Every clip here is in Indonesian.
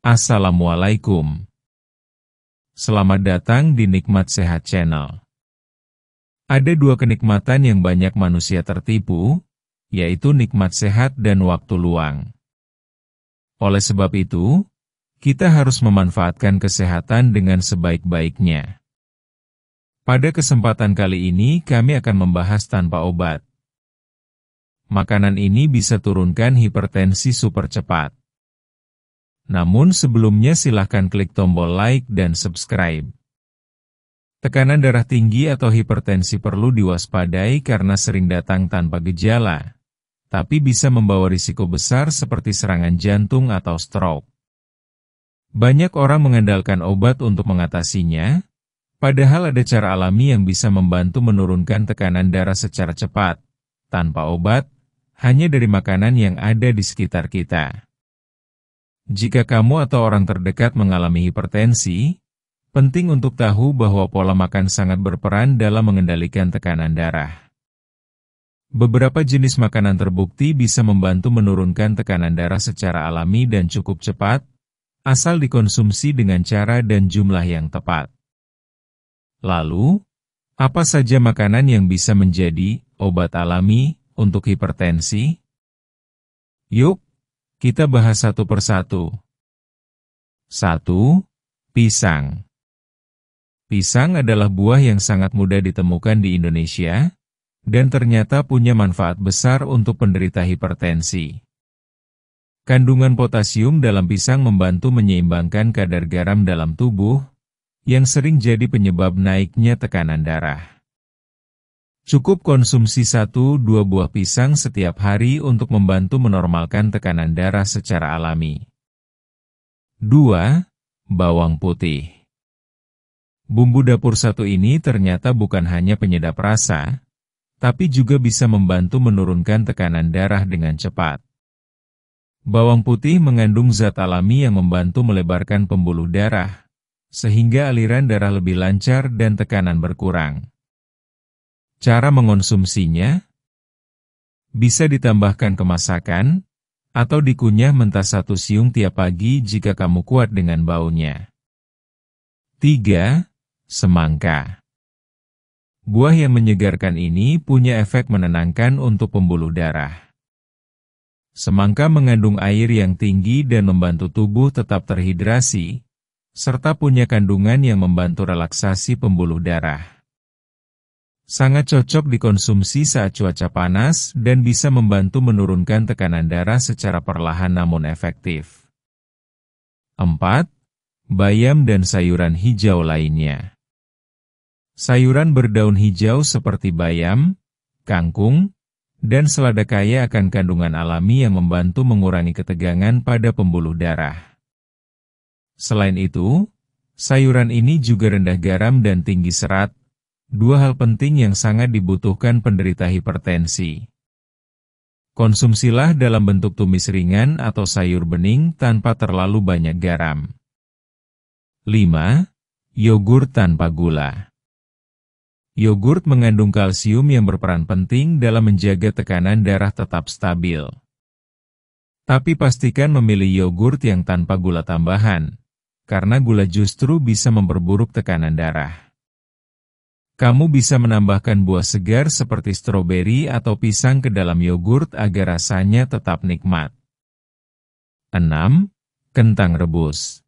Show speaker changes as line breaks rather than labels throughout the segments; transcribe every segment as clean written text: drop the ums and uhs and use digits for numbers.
Assalamualaikum. Selamat datang di Nikmat Sehat Channel. Ada dua kenikmatan yang banyak manusia tertipu, yaitu nikmat sehat dan waktu luang. Oleh sebab itu, kita harus memanfaatkan kesehatan dengan sebaik-baiknya. Pada kesempatan kali ini kami akan membahas tanpa obat. Makanan ini bisa turunkan hipertensi super cepat. Namun sebelumnya silahkan klik tombol like dan subscribe. Tekanan darah tinggi atau hipertensi perlu diwaspadai karena sering datang tanpa gejala, tapi bisa membawa risiko besar seperti serangan jantung atau stroke. Banyak orang mengandalkan obat untuk mengatasinya, padahal ada cara alami yang bisa membantu menurunkan tekanan darah secara cepat, tanpa obat, hanya dari makanan yang ada di sekitar kita. Jika kamu atau orang terdekat mengalami hipertensi, penting untuk tahu bahwa pola makan sangat berperan dalam mengendalikan tekanan darah. Beberapa jenis makanan terbukti bisa membantu menurunkan tekanan darah secara alami dan cukup cepat, asal dikonsumsi dengan cara dan jumlah yang tepat. Lalu, apa saja makanan yang bisa menjadi obat alami untuk hipertensi? Yuk, kita bahas satu persatu. 1. Pisang. Pisang adalah buah yang sangat mudah ditemukan di Indonesia, dan ternyata punya manfaat besar untuk penderita hipertensi. Kandungan potasium dalam pisang membantu menyeimbangkan kadar garam dalam tubuh, yang sering jadi penyebab naiknya tekanan darah. Cukup konsumsi 1-2 buah pisang setiap hari untuk membantu menormalkan tekanan darah secara alami. 2. Bawang putih. Bumbu dapur satu ini ternyata bukan hanya penyedap rasa, tapi juga bisa membantu menurunkan tekanan darah dengan cepat. Bawang putih mengandung zat alami yang membantu melebarkan pembuluh darah, sehingga aliran darah lebih lancar dan tekanan berkurang. Cara mengonsumsinya? Bisa ditambahkan ke masakan, atau dikunyah mentah 1 siung tiap pagi jika kamu kuat dengan baunya. 3. Semangka. Buah yang menyegarkan ini punya efek menenangkan untuk pembuluh darah. Semangka mengandung air yang tinggi dan membantu tubuh tetap terhidrasi, serta punya kandungan yang membantu relaksasi pembuluh darah. Sangat cocok dikonsumsi saat cuaca panas dan bisa membantu menurunkan tekanan darah secara perlahan namun efektif. 4. Bayam dan sayuran hijau lainnya. Sayuran berdaun hijau seperti bayam, kangkung, dan selada kaya akan kandungan alami yang membantu mengurangi ketegangan pada pembuluh darah. Selain itu, sayuran ini juga rendah garam dan tinggi serat, dua hal penting yang sangat dibutuhkan penderita hipertensi. Konsumsilah dalam bentuk tumis ringan atau sayur bening tanpa terlalu banyak garam. 5. Yogurt tanpa gula. Yogurt mengandung kalsium yang berperan penting dalam menjaga tekanan darah tetap stabil. Tapi pastikan memilih yogurt yang tanpa gula tambahan, karena gula justru bisa memperburuk tekanan darah. Kamu bisa menambahkan buah segar seperti stroberi atau pisang ke dalam yogurt agar rasanya tetap nikmat. 6. Kentang rebus.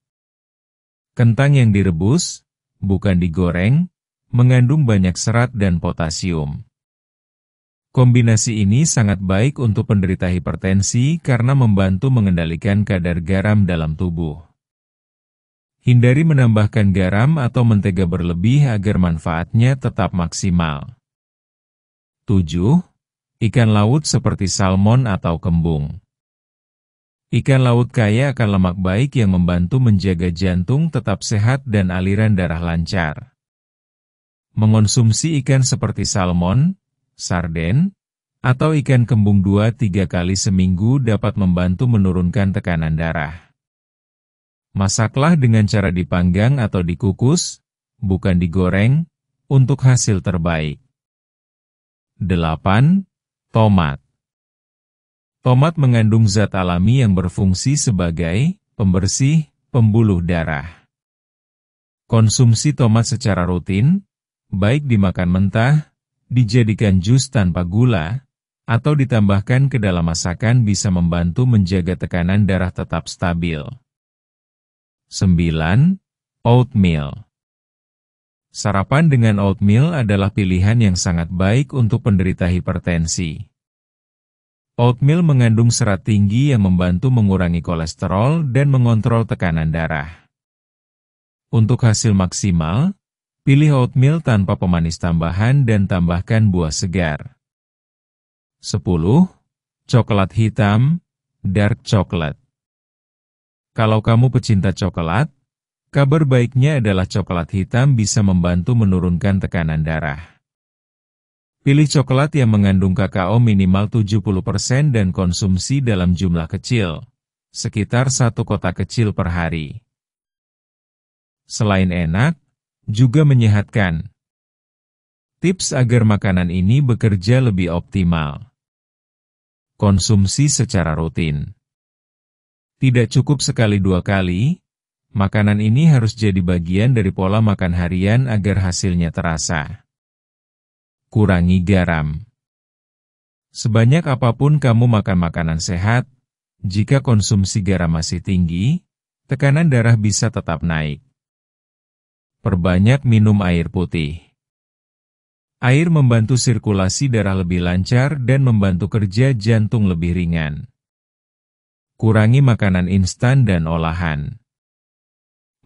Kentang yang direbus, bukan digoreng, mengandung banyak serat dan potasium. Kombinasi ini sangat baik untuk penderita hipertensi karena membantu mengendalikan kadar garam dalam tubuh. Hindari menambahkan garam atau mentega berlebih agar manfaatnya tetap maksimal. 7. Ikan laut seperti salmon atau kembung. Ikan laut kaya akan lemak baik yang membantu menjaga jantung tetap sehat dan aliran darah lancar. Mengonsumsi ikan seperti salmon, sarden, atau ikan kembung 2-3 kali seminggu dapat membantu menurunkan tekanan darah. Masaklah dengan cara dipanggang atau dikukus, bukan digoreng, untuk hasil terbaik. 8. Tomat. Tomat mengandung zat alami yang berfungsi sebagai pembersih, pembuluh darah. Konsumsi tomat secara rutin, baik dimakan mentah, dijadikan jus tanpa gula, atau ditambahkan ke dalam masakan bisa membantu menjaga tekanan darah tetap stabil. 9. Oatmeal. Sarapan dengan oatmeal adalah pilihan yang sangat baik untuk penderita hipertensi. Oatmeal mengandung serat tinggi yang membantu mengurangi kolesterol dan mengontrol tekanan darah. Untuk hasil maksimal, pilih oatmeal tanpa pemanis tambahan dan tambahkan buah segar. 10. Coklat hitam, dark chocolate. Kalau kamu pecinta coklat, kabar baiknya adalah coklat hitam bisa membantu menurunkan tekanan darah. Pilih coklat yang mengandung kakao minimal 70% dan konsumsi dalam jumlah kecil, sekitar 1 kotak kecil per hari. Selain enak, juga menyehatkan. Tips agar makanan ini bekerja lebih optimal. Konsumsi secara rutin. Tidak cukup sekali 2 kali, makanan ini harus jadi bagian dari pola makan harian agar hasilnya terasa. Kurangi garam. Sebanyak apapun kamu makan makanan sehat, jika konsumsi garam masih tinggi, tekanan darah bisa tetap naik. Perbanyak minum air putih. Air membantu sirkulasi darah lebih lancar dan membantu kerja jantung lebih ringan. Kurangi makanan instan dan olahan.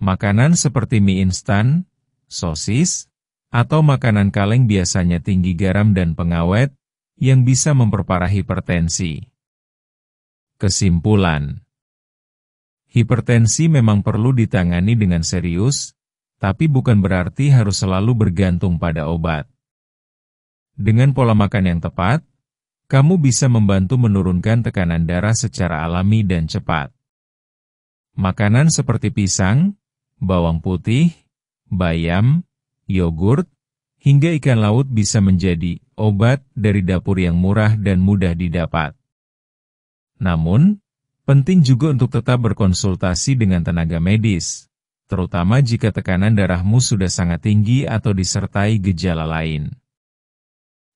Makanan seperti mie instan, sosis, atau makanan kaleng biasanya tinggi garam dan pengawet, yang bisa memperparah hipertensi. Kesimpulan: hipertensi memang perlu ditangani dengan serius, tapi bukan berarti harus selalu bergantung pada obat. Dengan pola makan yang tepat, kamu bisa membantu menurunkan tekanan darah secara alami dan cepat. Makanan seperti pisang, bawang putih, bayam, yogurt, hingga ikan laut bisa menjadi obat dari dapur yang murah dan mudah didapat. Namun, penting juga untuk tetap berkonsultasi dengan tenaga medis, terutama jika tekanan darahmu sudah sangat tinggi atau disertai gejala lain.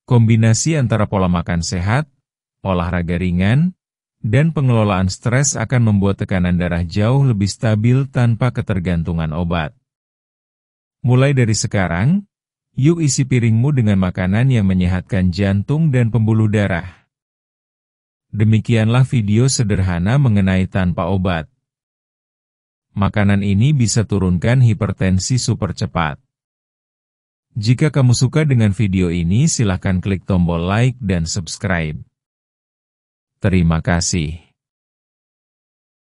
Kombinasi antara pola makan sehat, olahraga ringan, dan pengelolaan stres akan membuat tekanan darah jauh lebih stabil tanpa ketergantungan obat. Mulai dari sekarang, yuk isi piringmu dengan makanan yang menyehatkan jantung dan pembuluh darah. Demikianlah video sederhana mengenai tanpa obat. Makanan ini bisa turunkan hipertensi super cepat. Jika kamu suka dengan video ini, silakan klik tombol like dan subscribe. Terima kasih.